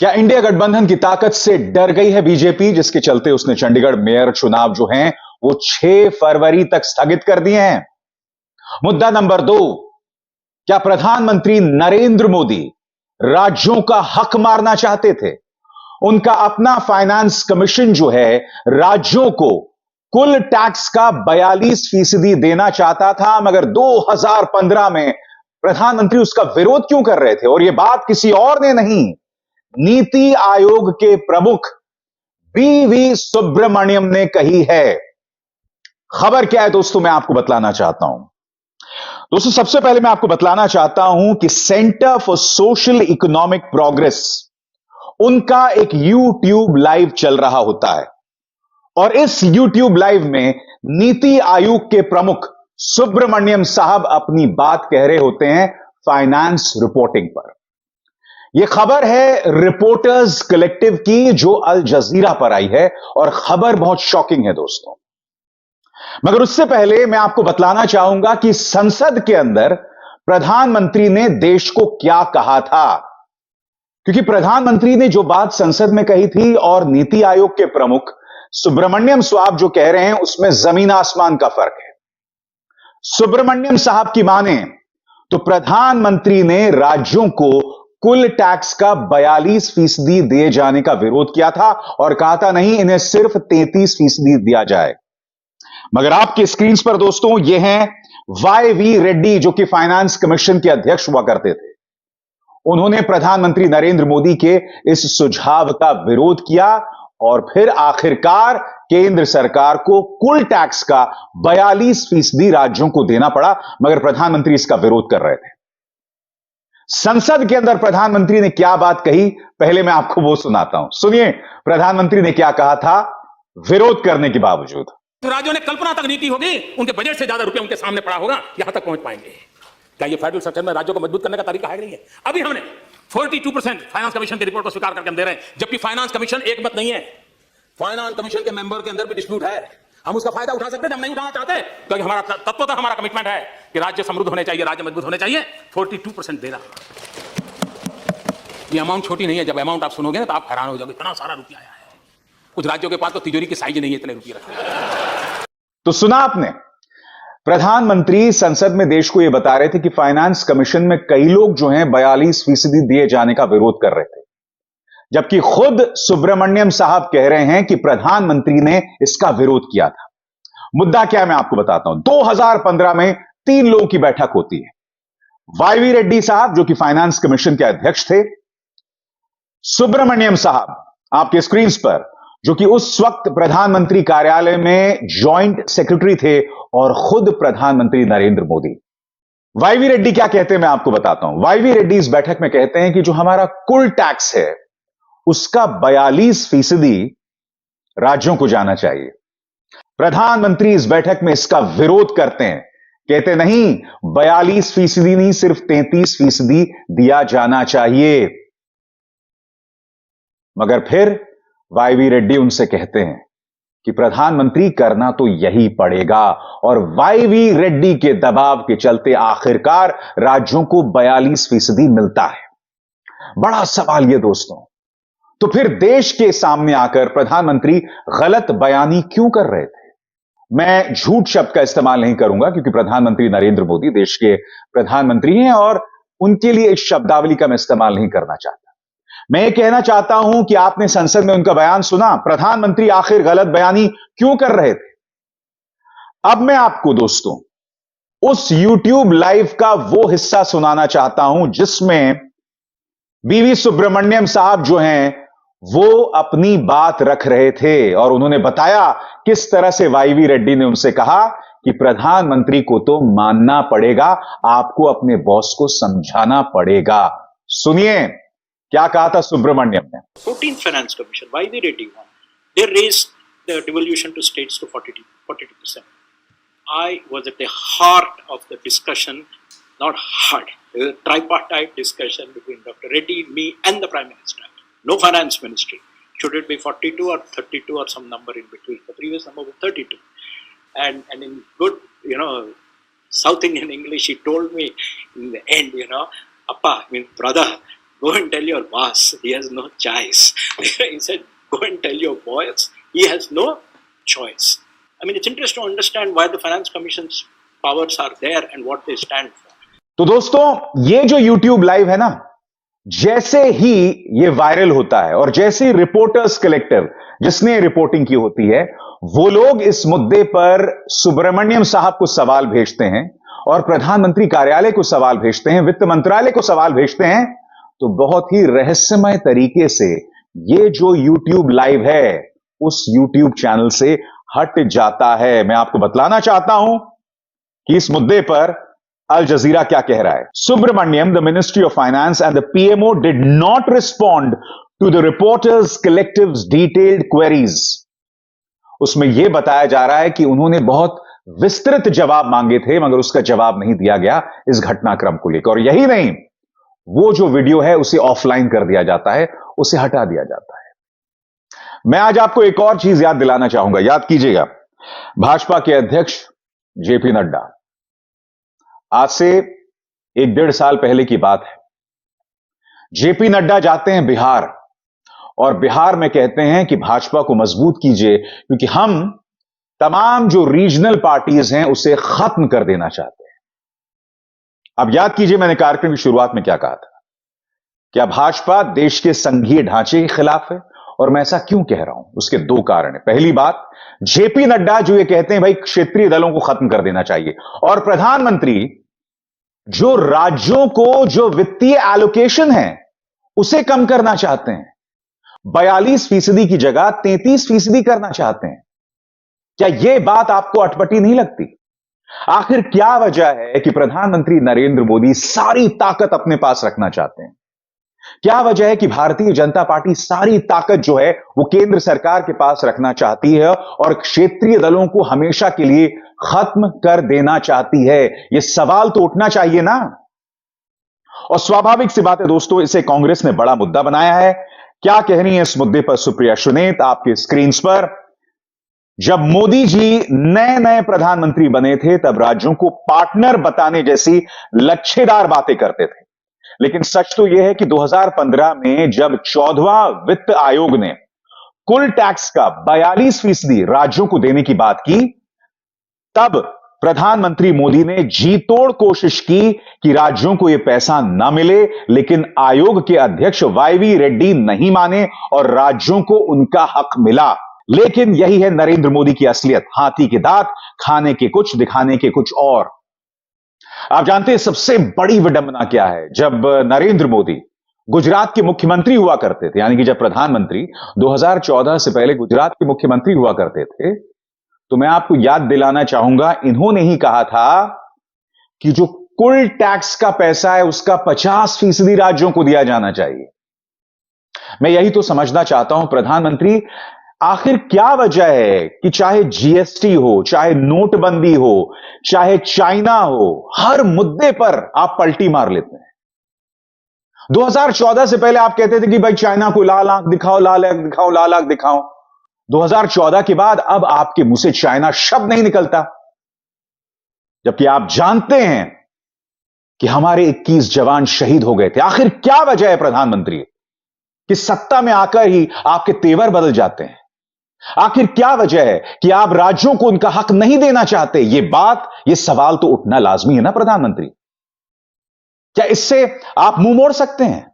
क्या इंडिया गठबंधन की ताकत से डर गई है बीजेपी, जिसके चलते उसने चंडीगढ़ मेयर चुनाव जो हैं वो 6 फरवरी तक स्थगित कर दिए हैं? मुद्दा नंबर 2, क्या प्रधानमंत्री नरेंद्र मोदी राज्यों का हक मारना चाहते थे? उनका अपना फाइनेंस कमीशन जो है राज्यों को कुल टैक्स का 42% देना चाहता था, मगर 2015 में प्रधानमंत्री उसका विरोध क्यों कर रहे थे? और यह बात किसी और ने नहीं, नीति आयोग के प्रमुख वी सुब्रमण्यम ने कही है। खबर क्या है दोस्तों, मैं आपको बतलाना चाहता हूं। दोस्तों, सबसे पहले मैं आपको बतलाना चाहता हूं कि centre for social economic progress, उनका एक यूट्यूब लाइव चल रहा होता है और इस यूट्यूब लाइव में नीति आयोग के प्रमुख सुब्रमण्यम साहब अपनी बात कह रहे होते हैं फाइनेंस रिपोर्टिंग पर। यह खबर है रिपोर्टर्स कलेक्टिव की, जो अल जजीरा पर आई है और खबर बहुत शॉकिंग है दोस्तों। मगर उससे पहले मैं आपको बतलाना चाहूंगा कि संसद के अंदर प्रधानमंत्री ने देश को क्या कहा था, क्योंकि प्रधानमंत्री ने जो बात संसद में कही थी और नीति आयोग के प्रमुख सुब्रमण्यम साहब जो कह रहे हैं, उसमें जमीन आसमान का फर्क है। सुब्रमण्यम साहब की माने तो प्रधानमंत्री ने राज्यों को कुल टैक्स का 42% दिए जाने का विरोध किया था और कहा था नहीं, इन्हें सिर्फ 33% दिया जाए। मगर आपके स्क्रीन पर दोस्तों ये हैं वाई रेड्डी, जो कि फाइनेंस कमीशन के अध्यक्ष हुआ करते थे। उन्होंने प्रधानमंत्री नरेंद्र मोदी के इस सुझाव का विरोध किया और फिर आखिरकार केंद्र सरकार को कुल टैक्स का 42% राज्यों को देना पड़ा, मगर प्रधानमंत्री इसका विरोध कर रहे थे। संसद के अंदर प्रधानमंत्री ने क्या बात कही, पहले मैं आपको वो सुनाता हूं। सुनिए प्रधानमंत्री ने क्या कहा था विरोध करने के बावजूद। तो राज्यों ने कल्पना तक नहीं की होगी, उनके बजट से ज्यादा रुपए उनके सामने पड़ा होगा, यहां तक पहुंच पाएंगे। क्या ये फेडरल स्ट्रक्चर में राज्यों को मजबूत करने का तरीका है? नहीं है। अभी हमने 42% फाइनेंस कमीशन की रिपोर्ट को स्वीकार करके हम दे रहे हैं, जबकि फाइनेंस कमीशन एक मत नहीं है। फाइनेंस कमीशन के मेंबर के अंदर भी डिस्प्यूट है। हम उसका फायदा उठा सकते हैं, हम नहीं उठाना चाहते, क्योंकि हमारा तत्वतः हमारा कमिटमेंट है कि राज्य समृद्ध होने चाहिए, राज्य मजबूत होने चाहिए। 42% देना, ये अमाउंट छोटी नहीं है। जब अमाउंट आप सुनोगे ना तो आप हैरान हो जाओगे, इतना सारा रुपया आया है। कुछ राज्यों के पास तो तिजोरी की साइज नहीं है, इतने रुपये रखने। तो सुना आपने, प्रधानमंत्री संसद में देश को यह बता रहे थे कि फाइनेंस कमीशन में कई लोग जो हैं 42% दिए जाने का विरोध कर रहे थे, जबकि खुद सुब्रमण्यम साहब कह रहे हैं कि प्रधानमंत्री ने इसका विरोध किया था। मुद्दा क्या है मैं आपको बताता हूं। 2015 में 3 लोगों की बैठक होती है। वाई रेड्डी साहब जो कि फाइनेंस कमीशन के अध्यक्ष थे, सुब्रमण्यम साहब आपके स्क्रीन पर जो कि उस वक्त प्रधानमंत्री कार्यालय में जॉइंट सेक्रेटरी थे, और खुद प्रधानमंत्री नरेंद्र मोदी। वाई रेड्डी क्या कहते हैं मैं आपको बताता हूं। वाई रेड्डी इस बैठक में कहते हैं कि जो हमारा कुल टैक्स है उसका 42% राज्यों को जाना चाहिए। प्रधानमंत्री इस बैठक में इसका विरोध करते हैं, कहते नहीं 42% नहीं, सिर्फ 33% दिया जाना चाहिए। मगर फिर वाई रेड्डी उनसे कहते हैं कि प्रधानमंत्री करना तो यही पड़ेगा, और वाई रेड्डी के दबाव के चलते आखिरकार राज्यों को 42% मिलता है। बड़ा सवाल ये दोस्तों, तो फिर देश के सामने आकर प्रधानमंत्री गलत बयानी क्यों कर रहे थे? मैं झूठ शब्द का इस्तेमाल नहीं करूंगा, क्योंकि प्रधानमंत्री नरेंद्र मोदी देश के प्रधानमंत्री हैं और उनके लिए इस शब्दावली का मैं इस्तेमाल नहीं करना चाहता। मैं ये कहना चाहता हूं कि आपने संसद में उनका बयान सुना, प्रधानमंत्री आखिर गलत बयानी क्यों कर रहे थे? अब मैं आपको दोस्तों उस यूट्यूब लाइव का वो हिस्सा सुनाना चाहता हूं जिसमें वी सुब्रमण्यम साहब जो हैं वो अपनी बात रख रहे थे, और उन्होंने बताया किस तरह से वाई रेड्डी ने उनसे कहा कि प्रधानमंत्री को तो मानना पड़ेगा, आपको अपने बॉस को समझाना पड़ेगा। सुनिए क्या कहा था सुब्रमण्यम ने। 14th Finance Commission, Y.V. Reddy one, they raised the devolution to states to 42%. I was at the heart of the discussion, not heart, a tripartite discussion between Dr. Reddy, me and the Prime Minister. No finance ministry. Should it be 42 or 32 or some number in between? The previous number was 32. And in good, South Indian English, he told me in the end, Appa, I mean brother, go and tell your boss, he has no choice. He said, go and tell your boss, he has no choice. I mean, it's interesting to understand why the Finance Commission's powers are there and what they stand for. तो दोस्तों, ये जो YouTube live है ना, जैसे ही ये viral होता है और जैसे रिपोर्टर्स कलेक्टिव जिसने रिपोर्टिंग की होती है, वो लोग इस मुद्दे पर सुब्रमण्यम साहब को सवाल भेजते हैं और प्रधानमंत्री कार्यालय को सवाल भेजते हैं, वित्त मंत्रालय को सवाल भेजते हैं, तो बहुत ही रहस्यमय तरीके से ये जो YouTube लाइव है उस YouTube चैनल से हट जाता है। मैं आपको बतलाना चाहता हूं कि इस मुद्दे पर अल जजीरा क्या कह रहा है। Subramanyam, the ministry of finance and the PMO did not respond to the reporters collective's detailed queries. उसमें यह बताया जा रहा है कि उन्होंने बहुत विस्तृत जवाब मांगे थे मगर उसका जवाब नहीं दिया गया इस घटनाक्रम को लेकर। और यही नहीं, वो जो वीडियो है उसे ऑफलाइन कर दिया जाता है, उसे हटा दिया जाता है। मैं आज आपको एक और चीज याद दिलाना चाहूंगा, याद कीजिएगा। भाजपा के अध्यक्ष जेपी नड्डा, आज से 1-1.5 साल पहले की बात है, जेपी नड्डा जाते हैं बिहार और बिहार में कहते हैं कि भाजपा को मजबूत कीजिए क्योंकि हम तमाम जो रीजनल पार्टीज हैं उसे खत्म कर देना चाहते हैं। अब याद कीजिए मैंने कार्यक्रम की शुरुआत में क्या कहा था। क्या भाजपा देश के संघीय ढांचे के खिलाफ है? और मैं ऐसा क्यों कह रहा हूं, उसके 2 कारण है। पहली बात, जेपी नड्डा जो ये कहते हैं भाई क्षेत्रीय दलों को खत्म कर देना चाहिए, और प्रधानमंत्री जो राज्यों को जो वित्तीय एलोकेशन है उसे कम करना चाहते हैं, 42% की जगह 33% करना चाहते हैं। क्या यह बात आपको अटपटी नहीं लगती? आखिर क्या वजह है कि प्रधानमंत्री नरेंद्र मोदी सारी ताकत अपने पास रखना चाहते हैं? क्या वजह है कि भारतीय जनता पार्टी सारी ताकत जो है वो केंद्र सरकार के पास रखना चाहती है और क्षेत्रीय दलों को हमेशा के लिए खत्म कर देना चाहती है? यह सवाल तो उठना चाहिए ना। और स्वाभाविक सी बात है दोस्तों, इसे कांग्रेस ने बड़ा मुद्दा बनाया है। क्या कह रही है इस मुद्दे पर सुप्रिया सुनेत आपके स्क्रीन पर। जब मोदी जी नए प्रधानमंत्री बने थे तब राज्यों को पार्टनर बताने जैसी लच्छेदार बातें करते थे, लेकिन सच तो यह है कि 2015 में जब 14वां वित्त आयोग ने कुल टैक्स का 42% राज्यों को देने की बात की, तब प्रधानमंत्री मोदी ने जी तोड़ कोशिश की कि राज्यों को यह पैसा न मिले, लेकिन आयोग के अध्यक्ष वाईवी रेड्डी नहीं माने और राज्यों को उनका हक मिला। लेकिन यही है नरेंद्र मोदी की असलियत, हाथी के दांत, खाने के कुछ दिखाने के कुछ और। आप जानते हैं सबसे बड़ी विडंबना क्या है? जब नरेंद्र मोदी गुजरात के मुख्यमंत्री हुआ करते थे, यानी कि जब प्रधानमंत्री 2014 से पहले गुजरात के मुख्यमंत्री हुआ करते थे, तो मैं आपको याद दिलाना चाहूंगा, इन्होंने ही कहा था कि जो कुल टैक्स का पैसा है उसका 50% राज्यों को दिया जाना चाहिए। मैं यही तो समझना चाहता हूं प्रधानमंत्री, आखिर क्या वजह है कि चाहे जीएसटी हो, चाहे नोटबंदी हो, चाहे चाइना हो, हर मुद्दे पर आप पलटी मार लेते हैं। 2014 से पहले आप कहते थे कि भाई चाइना को लाल आंख दिखाओ, लाल आंख दिखाओ, लाल आंख दिखाओ। 2014 के बाद अब आपके मुंह से चाइना शब्द नहीं निकलता, जबकि आप जानते हैं कि हमारे 21 जवान शहीद हो गए थे। आखिर क्या वजह है प्रधानमंत्री कि सत्ता में आकर ही आपके तेवर बदल जाते हैं? आखिर क्या वजह है कि आप राज्यों को उनका हक नहीं देना चाहते? यह सवाल तो उठना लाजमी है ना प्रधानमंत्री। क्या इससे आप मुंह मोड़ सकते हैं?